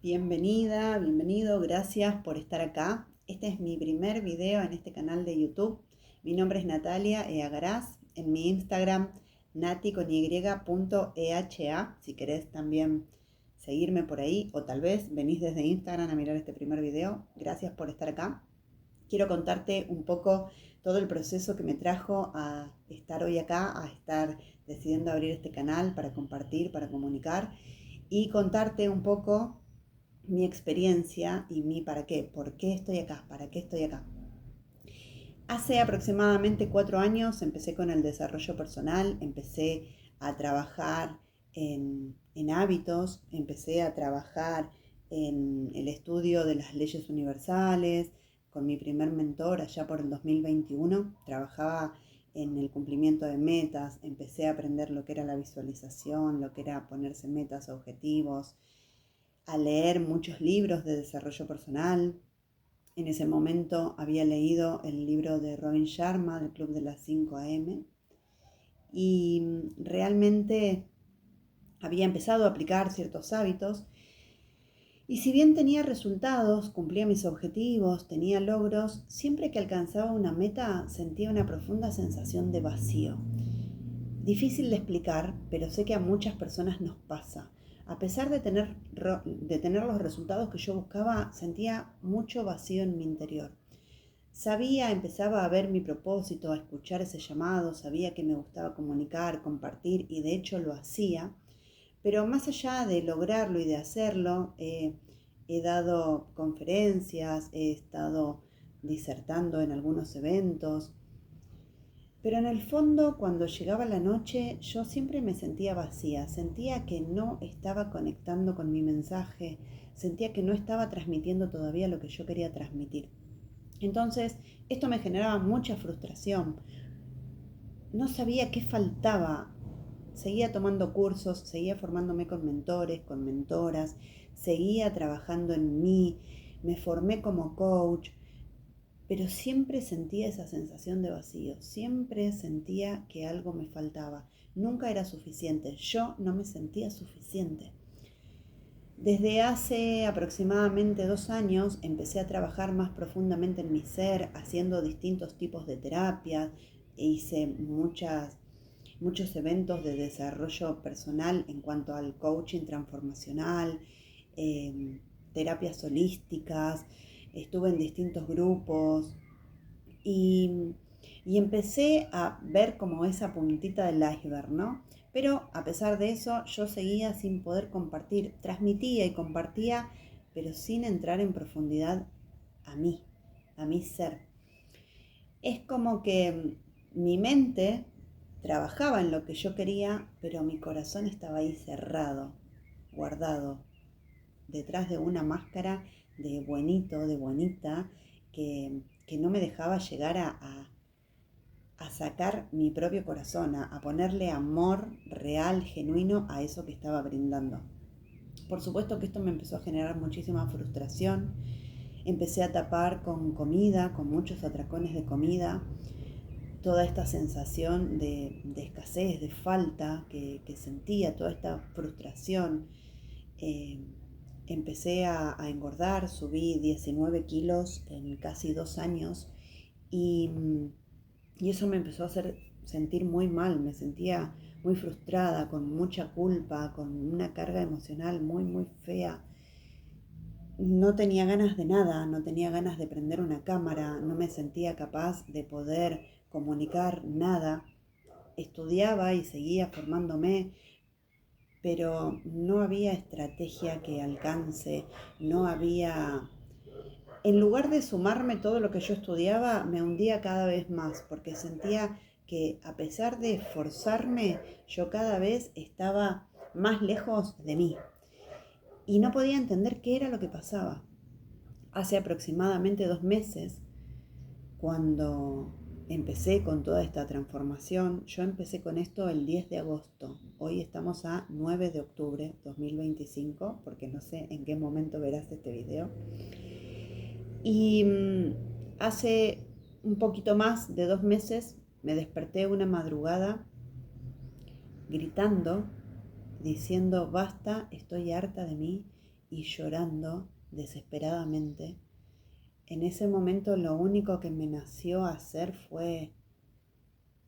Bienvenida, bienvenido, gracias por estar acá. Este es mi primer video en este canal de YouTube. Mi nombre es Natalia Eagaraz. En mi Instagram, nati.eha. Si querés también seguirme por ahí o tal vez venís desde Instagram a mirar este primer video. Gracias por estar acá. Quiero contarte un poco todo el proceso que me trajo a estar hoy acá, a estar decidiendo abrir este canal para compartir, para comunicar y contarte un poco mi experiencia y mi para qué, por qué estoy acá, para qué estoy acá. Hace aproximadamente 4 años empecé con el desarrollo personal, empecé a trabajar en hábitos, empecé a trabajar en el estudio de las leyes universales, con mi primer mentor allá por el 2021, trabajaba en el cumplimiento de metas, empecé a aprender lo que era la visualización, lo que era ponerse metas, objetivos, a leer muchos libros de desarrollo personal. En ese momento había leído el libro de Robin Sharma, del Club de las 5 AM, y realmente había empezado a aplicar ciertos hábitos. Y si bien tenía resultados, cumplía mis objetivos, tenía logros, siempre que alcanzaba una meta sentía una profunda sensación de vacío. Difícil de explicar, pero sé que a muchas personas nos pasa. A pesar de tener los resultados que yo buscaba, sentía mucho vacío en mi interior. Empezaba a ver mi propósito, a escuchar ese llamado, sabía que me gustaba comunicar, compartir y de hecho lo hacía. Pero más allá de lograrlo y de hacerlo, he dado conferencias, he estado disertando en algunos eventos. Pero en el fondo, cuando llegaba la noche, yo siempre me sentía vacía, sentía que no estaba conectando con mi mensaje, sentía que no estaba transmitiendo todavía lo que yo quería transmitir. Entonces, esto me generaba mucha frustración. No sabía qué faltaba. Seguía tomando cursos, seguía formándome con mentores, con mentoras, seguía trabajando en mí, me formé como coach, pero siempre sentía esa sensación de vacío, siempre sentía que algo me faltaba, nunca era suficiente, yo no me sentía suficiente. Desde hace aproximadamente 2 años empecé a trabajar más profundamente en mi ser, haciendo distintos tipos de terapias, hice muchos eventos de desarrollo personal en cuanto al coaching transformacional, terapias holísticas, estuve en distintos grupos y, y empecé a ver como esa puntita del iceberg, ¿no? Pero a pesar de eso, yo seguía sin poder compartir, transmitía y compartía, pero sin entrar en profundidad a mí, a mi ser. Es como que mi mente trabajaba en lo que yo quería, pero mi corazón estaba ahí cerrado, guardado, detrás de una máscara de buenito, de buenita, que no me dejaba llegar a sacar mi propio corazón, a ponerle amor real, genuino a eso que estaba brindando. Por supuesto que esto me empezó a generar muchísima frustración. Empecé a tapar con comida, con muchos atracones de comida, toda esta sensación de escasez, de falta que sentía, toda esta frustración. Empecé a engordar, subí 19 kilos en casi 2 años y eso me empezó a hacer sentir muy mal, me sentía muy frustrada, con mucha culpa, con una carga emocional muy fea. No tenía ganas de nada, no tenía ganas de prender una cámara, no me sentía capaz de poder comunicar nada. Estudiaba y seguía formándome, pero no había estrategia que alcance, no había... En lugar de sumarme todo lo que yo estudiaba, me hundía cada vez más, porque sentía que a pesar de esforzarme, yo cada vez estaba más lejos de mí. Y no podía entender qué era lo que pasaba. Hace aproximadamente 2 meses, cuando empecé con toda esta transformación, yo empecé con esto el 10 de agosto. Hoy estamos a 9 de octubre 2025, porque no sé en qué momento verás este video. Y hace un poquito más de 2 meses me desperté una madrugada gritando, diciendo: basta, estoy harta de mí y llorando desesperadamente. En ese momento lo único que me nació hacer fue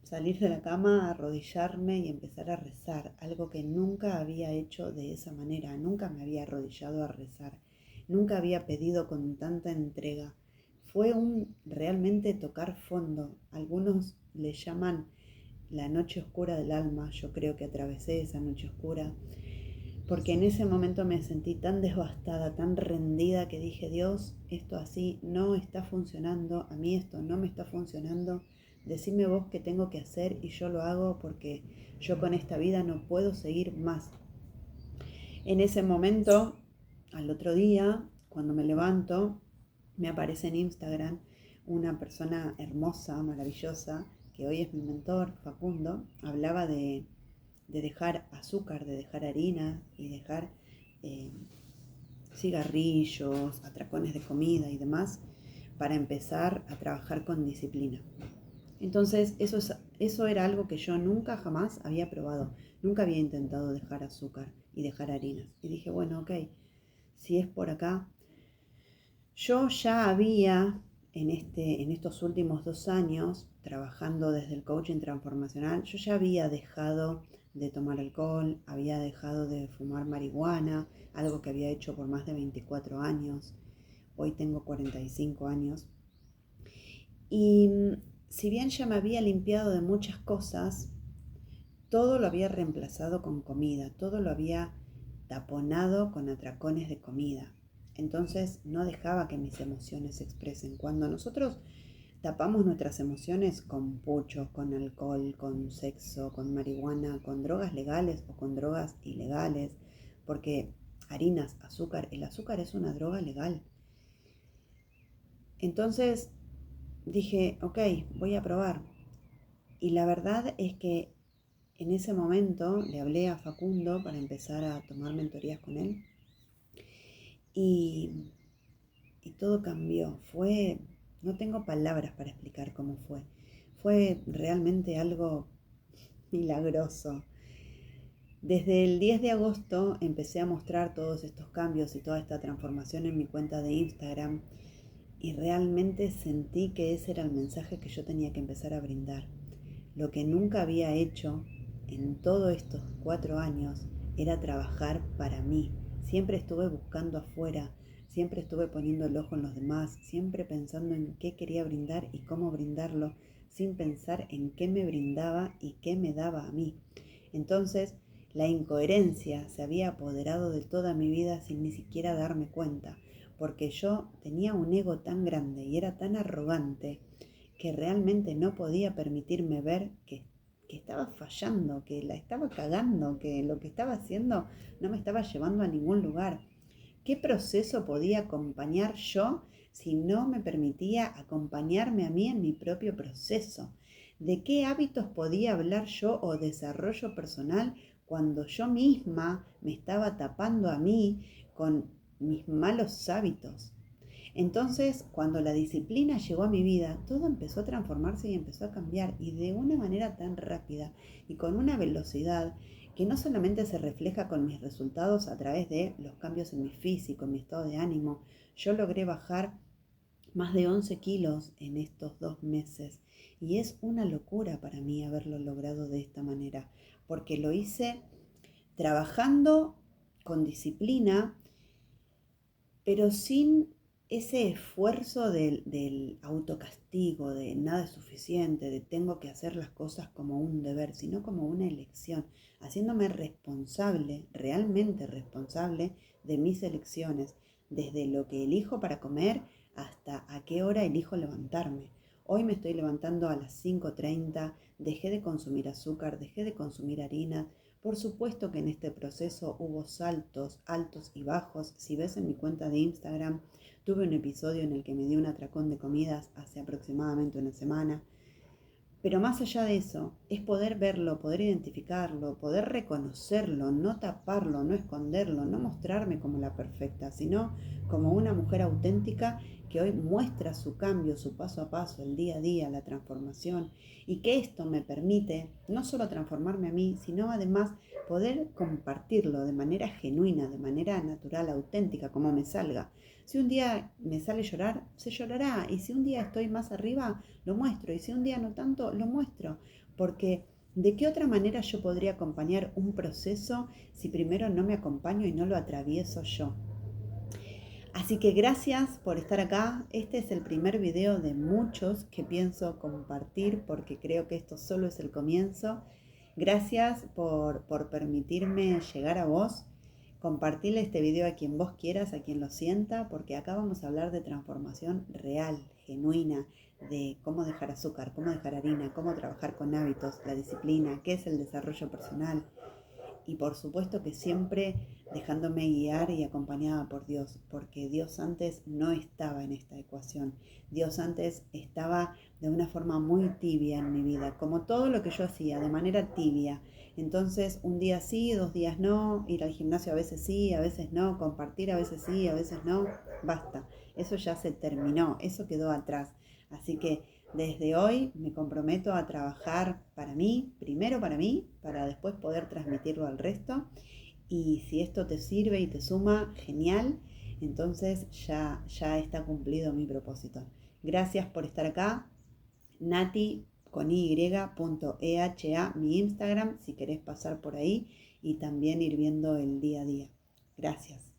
salir de la cama, arrodillarme y empezar a rezar, algo que nunca había hecho de esa manera, nunca me había arrodillado a rezar, nunca había pedido con tanta entrega. Fue un realmente tocar fondo. Algunos le llaman la noche oscura del alma. Yo creo que atravesé esa noche oscura porque en ese momento me sentí tan devastada, tan rendida que dije, Dios, esto así no está funcionando, a mí esto no me está funcionando, decime vos qué tengo que hacer y yo lo hago porque yo con esta vida no puedo seguir más. En ese momento, al otro día, cuando me levanto, me aparece en Instagram una persona hermosa, maravillosa, que hoy es mi mentor, Facundo. Hablaba de dejar azúcar, de dejar harina y dejar eh, cigarrillos, atracones de comida y demás para empezar a trabajar con disciplina. Entonces eso era algo que yo nunca jamás había probado, nunca había intentado dejar azúcar y dejar harinas. Y dije, bueno, ok, si es por acá. Yo ya había en estos últimos 2 años, trabajando desde el coaching transformacional, yo ya había dejado de tomar alcohol, había dejado de fumar marihuana, algo que había hecho por más de 24 años. Hoy tengo 45 años. Y si bien ya me había limpiado de muchas cosas, todo lo había reemplazado con comida, todo lo había taponado con atracones de comida. Entonces no dejaba que mis emociones se expresen. Cuando nosotros tapamos nuestras emociones con puchos, con alcohol, con sexo, con marihuana, con drogas legales o con drogas ilegales, porque harinas, azúcar, el azúcar es una droga legal. Entonces dije, ok, voy a probar. Y la verdad es que en ese momento le hablé a Facundo para empezar a tomar mentorías con él y, y todo cambió. No tengo palabras para explicar cómo fue. Fue realmente algo milagroso. Desde el 10 de agosto empecé a mostrar todos estos cambios y toda esta transformación en mi cuenta de Instagram y realmente sentí que ese era el mensaje que yo tenía que empezar a brindar. Lo que nunca había hecho en todos estos 4 años era trabajar para mí. Siempre estuve buscando afuera, siempre estuve poniendo el ojo en los demás, siempre pensando en qué quería brindar y cómo brindarlo, sin pensar en qué me brindaba y qué me daba a mí. Entonces, la incoherencia se había apoderado de toda mi vida sin ni siquiera darme cuenta, porque yo tenía un ego tan grande y era tan arrogante que realmente no podía permitirme ver que estaba fallando, que la estaba cagando, que lo que estaba haciendo no me estaba llevando a ningún lugar. ¿Qué proceso podía acompañar yo si no me permitía acompañarme a mí en mi propio proceso? ¿De qué hábitos podía hablar yo o desarrollo personal cuando yo misma me estaba tapando a mí con mis malos hábitos? Entonces, cuando la disciplina llegó a mi vida, todo empezó a transformarse y empezó a cambiar, y de una manera tan rápida y con una velocidad que no solamente se refleja con mis resultados a través de los cambios en mi físico, en mi estado de ánimo. Yo logré bajar más de 11 kilos en estos 2 meses y es una locura para mí haberlo logrado de esta manera, porque lo hice trabajando con disciplina, pero sin ese esfuerzo del autocastigo, de nada es suficiente, de tengo que hacer las cosas como un deber, sino como una elección, haciéndome responsable, realmente responsable de mis elecciones, desde lo que elijo para comer hasta a qué hora elijo levantarme. Hoy me estoy levantando a las 5:30, dejé de consumir azúcar, dejé de consumir harina. Por supuesto que en este proceso hubo saltos, altos y bajos. Si ves en mi cuenta de Instagram, tuve un episodio en el que me di un atracón de comidas hace aproximadamente una semana. Pero más allá de eso, es poder verlo, poder identificarlo, poder reconocerlo, no taparlo, no esconderlo, no mostrarme como la perfecta, sino como una mujer auténtica que hoy muestra su cambio, su paso a paso, el día a día, la transformación, y que esto me permite no solo transformarme a mí, sino además poder compartirlo de manera genuina, de manera natural, auténtica, como me salga. Si un día me sale llorar, se llorará, y si un día estoy más arriba, lo muestro, y si un día no tanto, lo muestro, porque ¿de qué otra manera yo podría acompañar un proceso si primero no me acompaño y no lo atravieso yo? Así que gracias por estar acá. Este es el primer video de muchos que pienso compartir porque creo que esto solo es el comienzo. Gracias por permitirme llegar a vos. Compartirle este video a quien vos quieras, a quien lo sienta, porque acá vamos a hablar de transformación real, genuina, de cómo dejar azúcar, cómo dejar harina, cómo trabajar con hábitos, la disciplina, qué es el desarrollo personal, y por supuesto que siempre dejándome guiar y acompañada por Dios, porque Dios antes no estaba en esta ecuación. Dios antes estaba de una forma muy tibia en mi vida, como todo lo que yo hacía, de manera tibia. Entonces, un día sí, 2 días no, ir al gimnasio a veces sí, a veces no, compartir a veces sí, a veces no, basta. Eso ya se terminó, eso quedó atrás. Así que desde hoy me comprometo a trabajar para mí, primero para mí, para después poder transmitirlo al resto. Y si esto te sirve y te suma, genial. Entonces ya está cumplido mi propósito. Gracias por estar acá. Nati con y.eha, mi Instagram, si querés pasar por ahí y también ir viendo el día a día. Gracias.